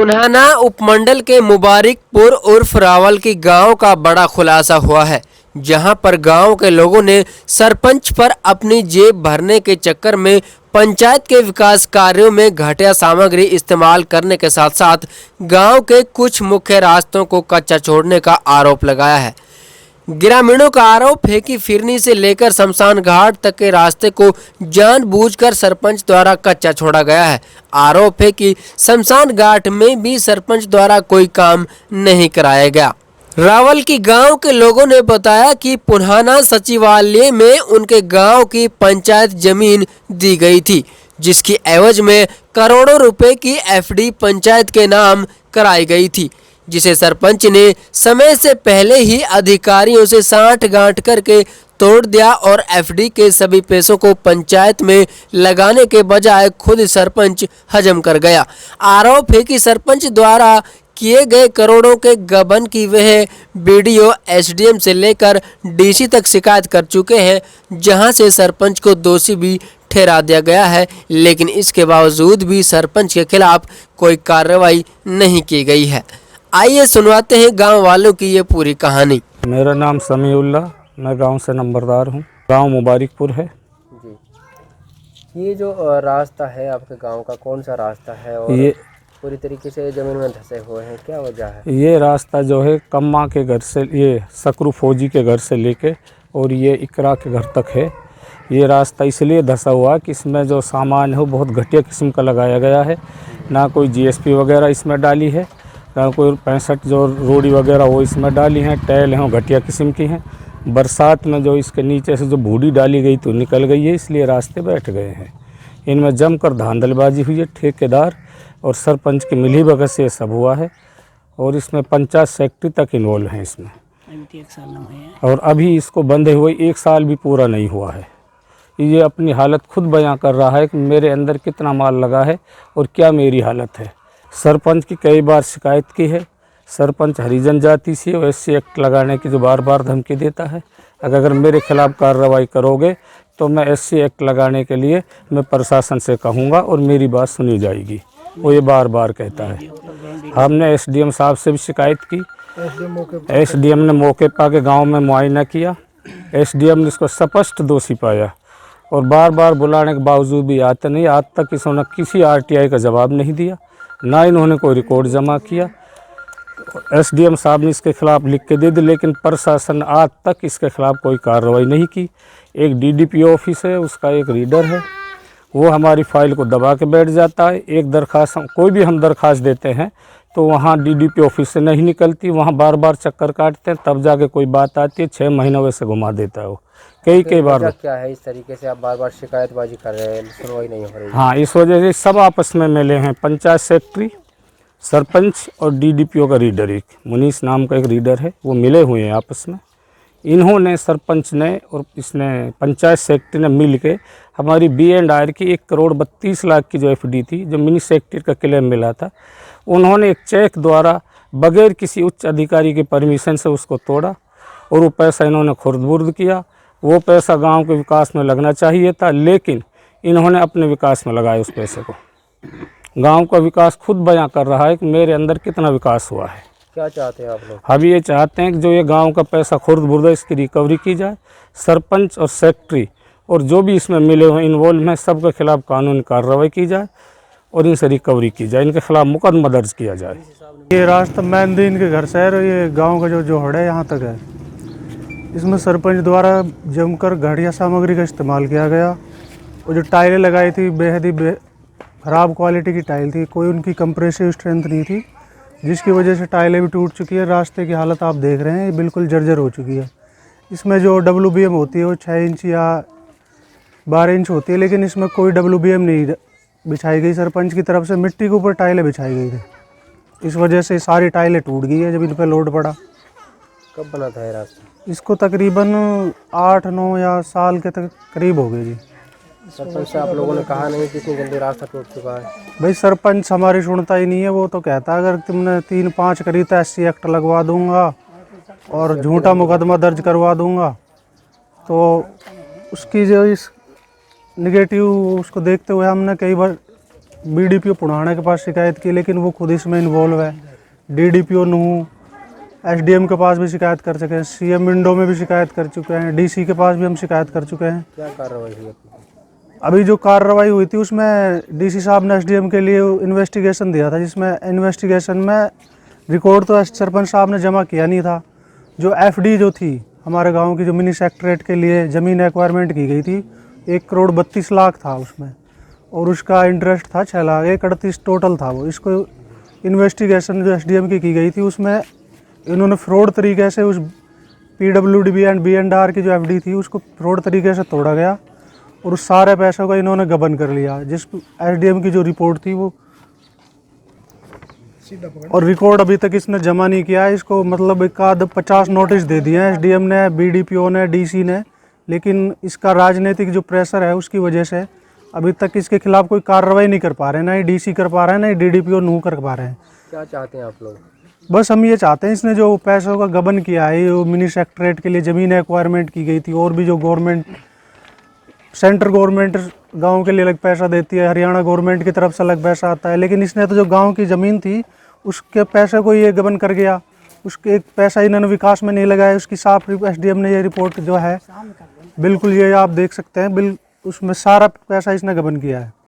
पुन्हाना उपमंडल के मुबारिकपुर उर्फ रावल की गांव का बड़ा खुलासा हुआ है, जहां पर गांव के लोगों ने सरपंच पर अपनी जेब भरने के चक्कर में पंचायत के विकास कार्यों में घटिया सामग्री इस्तेमाल करने के साथ साथ गांव के कुछ मुख्य रास्तों को कच्चा छोड़ने का आरोप लगाया है। ग्रामीणों का आरोप है कि फिरनी से लेकर शमशान घाट तक के रास्ते को जानबूझकर सरपंच द्वारा कच्चा छोड़ा गया है। आरोप है कि शमशान घाट में भी सरपंच द्वारा कोई काम नहीं कराया गया। रावल की गांव के लोगों ने बताया कि पुन्हाना सचिवालय में उनके गांव की पंचायत जमीन दी गई थी, जिसकी एवज में करोड़ों रुपए की एफडी पंचायत के नाम कराई गई थी, जिसे सरपंच ने समय से पहले ही अधिकारियों से सांठ-गांठ करके तोड़ दिया और एफडी के सभी पैसों को पंचायत में लगाने के बजाय खुद सरपंच हजम कर गया। आरोप है कि सरपंच द्वारा किए गए करोड़ों के गबन की वह बीडीओ, एसडीएम से लेकर डीसी तक शिकायत कर चुके हैं, जहां से सरपंच को दोषी भी ठहरा दिया गया है, लेकिन इसके बावजूद भी सरपंच के खिलाफ कोई कार्रवाई नहीं की गई है। आइए सुनवाते हैं गांव वालों की ये पूरी कहानी। मेरा नाम समीउल्ला, मैं गांव से नंबरदार हूं। गांव मुबारिकपुर है जी। ये जो रास्ता है आपके गांव का, कौन सा रास्ता है और ये पूरी तरीके से जमीन में धंसे हुए हैं, क्या वजह है? ये रास्ता जो है कम्मा के घर से, ये सकरू फौजी के घर से लेके और ये इकरा के घर तक है। ये रास्ता इसलिए धंसा हुआ कि इसमें जो सामान है वो बहुत घटिया किस्म का लगाया गया है। ना कोई जीएसपी वगैरह इसमें डाली है, ना कोई 65 जो रोड़ी वगैरह वो इसमें डाली हैं। टाइल हैं वो घटिया किस्म की हैं। बरसात में जो इसके नीचे से जो बूढ़ी डाली गई तो निकल गई है, इसलिए रास्ते बैठ गए हैं। इनमें जमकर धांधलबाजी हुई है। ठेकेदार और सरपंच की मिलीभगत से ये सब हुआ है और इसमें पंचायत सेक्रेटरी तक इन्वॉल्व हैं इसमें। अभी 1 साल हुए हैं और अभी इसको बंधे हुए 1 साल भी पूरा नहीं हुआ है। ये अपनी हालत खुद बयां कर रहा है कि मेरे अंदर कितना माल लगा है और क्या मेरी हालत है। सरपंच की कई बार शिकायत की है। सरपंच हरिजन जाति से एससी एक्ट लगाने की जो बार बार धमकी देता है। अगर मेरे खिलाफ कार्रवाई करोगे तो मैं एससी एक्ट लगाने के लिए मैं प्रशासन से कहूँगा और मेरी बात सुनी जाएगी, वो ये बार बार कहता है। हमने एसडीएम साहब से भी शिकायत की। एसडीएम ने मौके पर आके गाँव में मुआयना किया। एसडीएम ने इसको स्पष्ट दोषी पाया और बार बार बुलाने के बावजूद भी आते नहीं। आज तक इन्होंने किसी आरटीआई का जवाब नहीं दिया, ना इन्होंने कोई रिकॉर्ड जमा किया। एसडीएम साहब ने इसके खिलाफ लिख के दे दी, लेकिन प्रशासन आज तक इसके खिलाफ कोई कार्रवाई नहीं की। एक डीडीपीओ ऑफिस है, उसका एक रीडर है, वो हमारी फाइल को दबा के बैठ जाता है। एक दरखास्त कोई भी हम दरखास्त देते हैं तो वहाँ डीडीपीओ ऑफिस से नहीं निकलती, वहाँ बार बार चक्कर काटते हैं, तब जाके कोई बात आती है। 6 महीनों वैसे घुमा देता है वो कई बार। क्या है इस तरीके से आप बार बार शिकायतबाजी कर रहे हैं, सुनवाई नहीं हो रही? हाँ, इस वजह से सब आपस में मिले हैं। पंचायत सेक्रेटरी, सरपंच और डीडीपीओ का रीडर, एक मुनीस नाम का एक रीडर है, वो मिले हुए हैं आपस में। इन्होंने, सरपंच ने और इसने पंचायत सेक्रेटरी ने मिल के हमारी B&R की 1,32,00,000 की जो एफडी थी, जो मिनी सेक्रेटरी का क्लेम मिला था, उन्होंने एक चेक द्वारा बगैर किसी उच्च अधिकारी के परमिशन से उसको तोड़ा और वो पैसा इन्होंने खुर्द-बुर्द किया। वो पैसा गांव के विकास में लगना चाहिए था, लेकिन इन्होंने अपने विकास में लगाया उस पैसे को। गांव का विकास खुद बयां कर रहा है कि मेरे अंदर कितना विकास हुआ है। क्या चाहते हैं आप लोग? हम ये चाहते हैं कि जो ये गांव का पैसा खुर्द-बुर्द है, इसकी रिकवरी की जाए। सरपंच और सेक्रेटरी और जो भी इसमें मिले हुए इन्वॉल्व हैं, सबके खिलाफ कानूनी कार्रवाई की जाए और इनसे रिकवरी की जाए, इनके खिलाफ मुकदमा दर्ज किया जाए। ये रास्ता मैनदीन के घर से है और ये गांव का जो जोहड़ है यहाँ तक है। इसमें सरपंच द्वारा जमकर घटिया सामग्री का इस्तेमाल किया गया और जो टाइलें लगाई थी बेहद ही ख़राब क्वालिटी की टाइल थी, कोई उनकी कंप्रेसिव स्ट्रेंथ नहीं थी, जिसकी वजह से टाइलें भी टूट चुकी है। रास्ते की हालत आप देख रहे हैं, ये बिल्कुल जर्जर हो चुकी है। इसमें जो WBM होती है वो 6 इंच या 12 इंच होती है, लेकिन इसमें कोई WBM नहीं बिछाई गई। सरपंच की तरफ से मिट्टी के ऊपर टाइलें बिछाई गई थी, इस वजह से सारी टाइलें टूट गई है जब इन पर लोड पड़ा। कब बना था ये रास्ता? इसको तकरीबन 8-9 या साल के तक करीब हो गए जी। सरपंच से आप लोगों ने कहा नहीं कि इतनी जल्दी रास्ता टूट चुका है? भाई सरपंच हमारी सुनता ही नहीं है। वो तो कहता है अगर तुमने 3-5 करी तो SC एक्ट लगवा दूंगा और झूठा मुकदमा दर्ज करवा दूंगा। तो उसकी जो इस निगेटिव उसको देखते हुए हमने कई बार बीडीपीओ पुणाना के पास शिकायत की, लेकिन वो खुद इसमें इन्वॉल्व है। डीडीपीओ नूह, एसडीएम के पास भी शिकायत कर चुके हैं, सीएम विंडो में भी शिकायत कर चुके हैं, डीसी के पास भी हम शिकायत कर चुके हैं। क्या कार्रवाई हुई? अभी जो कार्रवाई हुई थी उसमें डीसी साहब ने एसडीएम के लिए इन्वेस्टिगेशन दिया था, जिसमें इन्वेस्टिगेशन में रिकॉर्ड तो सरपंच साहब ने जमा किया नहीं था। जो एफडी जो थी हमारे गांव की, जो मिनी सेक्रेटरीट के लिए ज़मीन एक्वायरमेंट की गई थी, 1,32,00,000 था उसमें, और उसका इंटरेस्ट था 6,38,00,000 टोटल था वो। इसको इन्वेस्टिगेशन जो एसडीएम की गई थी उसमें इन्होंने फ्रॉड तरीके से उस पीडब्ल्यूडी एंड बीएनआर की जो एफडी थी उसको फ्रॉड तरीके से तोड़ा गया, और उस सारे पैसों का इन्होंने गबन कर लिया। जिस एसडीएम की जो रिपोर्ट थी वो, और रिकॉर्ड अभी तक इसने जमा नहीं किया है। इसको मतलब एक आध 50 नोटिस दे दिए हैं एसडीएम ने, बीडीपीओ ने, डीसी ने, लेकिन इसका राजनीतिक जो प्रेशर है उसकी वजह से अभी तक इसके खिलाफ कोई कार्रवाई नहीं कर पा रहे हैं। ना ही डीसी कर पा रहे हैं, ना ही डीडीपीओ नूह कर पा रहे हैं। क्या चाहते हैं आप लोग? बस हम ये चाहते हैं, इसने जो पैसों का गबन किया है, जो मिनी सेक्रेटरीट के लिए ज़मीन एक्वायरमेंट की गई थी, और भी जो गवर्नमेंट, सेंट्रल गवर्नमेंट गांव के लिए अलग पैसा देती है, हरियाणा गवर्नमेंट की तरफ से अलग पैसा आता है, लेकिन इसने तो जो गांव की ज़मीन थी उसके पैसे को ये गबन कर गया। उसके एक पैसा इन्होंने विकास में नहीं लगाया। उसकी साफ एसडीएम ने ये रिपोर्ट जो है, बिल्कुल ये आप देख सकते हैं, उसमें सारा पैसा इसने गबन किया है।